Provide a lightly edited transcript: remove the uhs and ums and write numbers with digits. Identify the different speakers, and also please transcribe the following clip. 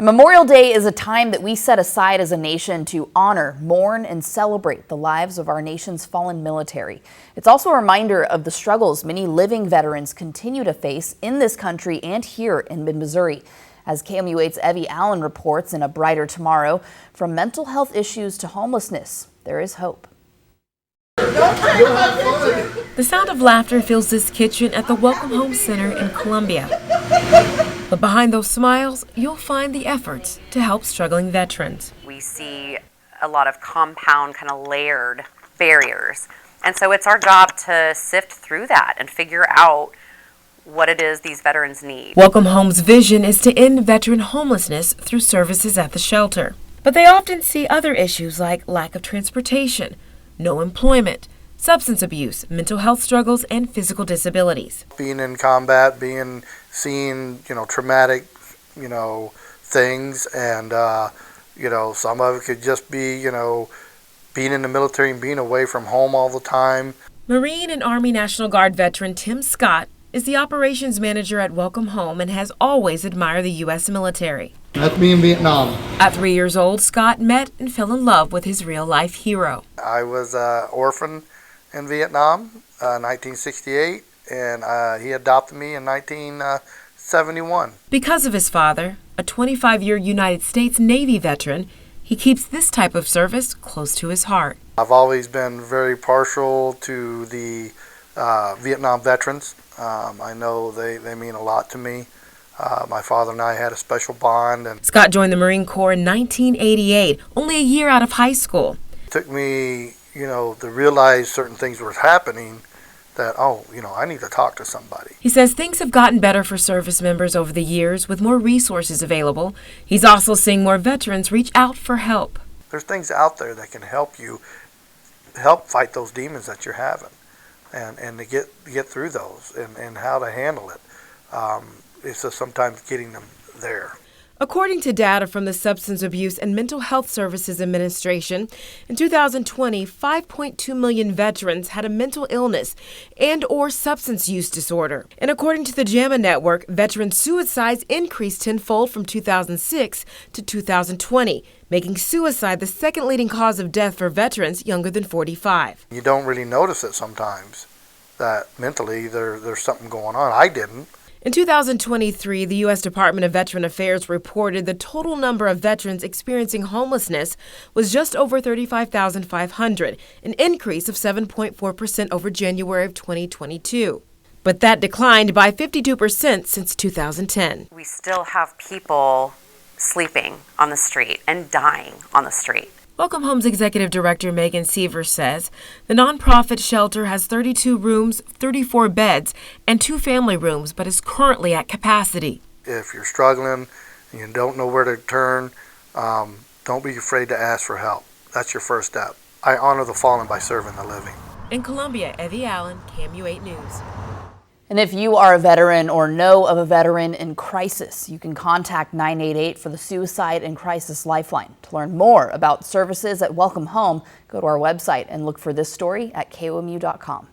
Speaker 1: And Memorial Day is a time that we set aside as a nation to honor, mourn, and celebrate the lives of our nation's fallen military. It's also a reminder of the struggles many living veterans continue to face in this country and here in mid-Missouri. As KOMU 8's Evie Allen reports in A Brighter Tomorrow, from mental health issues to homelessness, there is hope.
Speaker 2: The sound of laughter fills this kitchen at the Welcome Home Center in Columbia. But behind those smiles, you'll find the efforts to help struggling veterans.
Speaker 3: We see a lot of compound, kind of layered barriers. And so it's our job to sift through that and figure out what it is these veterans need.
Speaker 2: Welcome Home's vision is to end veteran homelessness through services at the shelter. But they often see other issues like lack of transportation, no employment, substance abuse, mental health struggles, and physical disabilities.
Speaker 4: Being in combat, seeing, traumatic, things, and, some of it could just be, being in the military and being away from home all the time.
Speaker 2: Marine and Army National Guard veteran Tim Scott is the operations manager at Welcome Home and has always admired the U.S. military.
Speaker 5: That's me in Vietnam.
Speaker 2: At 3 years old, Scott met and fell in love with his real-life hero.
Speaker 4: I was an orphan in Vietnam, 1968, and he adopted me in 1971.
Speaker 2: Because of his father, a 25-year United States Navy veteran, he keeps this type of service close to his heart.
Speaker 4: I've always been very partial to the Vietnam veterans. I know they mean a lot to me. My father and I had a special bond. And
Speaker 2: Scott joined the Marine Corps in 1988, only a year out of high school.
Speaker 4: It took me, to realize certain things were happening that, I need to talk to somebody.
Speaker 2: He says things have gotten better for service members over the years with more resources available. He's also seeing more veterans reach out for help.
Speaker 4: There's things out there that can help you fight those demons that you're having and to get through those and how to handle it. It's just sometimes getting them there.
Speaker 2: According to data from the Substance Abuse and Mental Health Services Administration, in 2020, 5.2 million veterans had a mental illness and/or substance use disorder. And according to the JAMA Network, veteran suicides increased tenfold from 2006 to 2020, making suicide the second leading cause of death for veterans younger than 45.
Speaker 4: You don't really notice it sometimes, that mentally there's something going on. I didn't.
Speaker 2: In 2023, the U.S. Department of Veteran Affairs reported the total number of veterans experiencing homelessness was just over 35,500, an increase of 7.4% over January of 2022. But that declined by 52% since 2010.
Speaker 3: We still have people sleeping on the street and dying on the street.
Speaker 2: Welcome Home's Executive Director Megan Seaver says the nonprofit shelter has 32 rooms, 34 beds, and 2 family rooms, but is currently at capacity.
Speaker 4: If you're struggling and you don't know where to turn, don't be afraid to ask for help. That's your first step. I honor the fallen by serving the living.
Speaker 2: In Columbia, Evie Allen, KOMU 8 News.
Speaker 1: And if you are a veteran or know of a veteran in crisis, you can contact 988 for the Suicide and Crisis Lifeline. To learn more about services at Welcome Home, go to our website and look for this story at KOMU.com.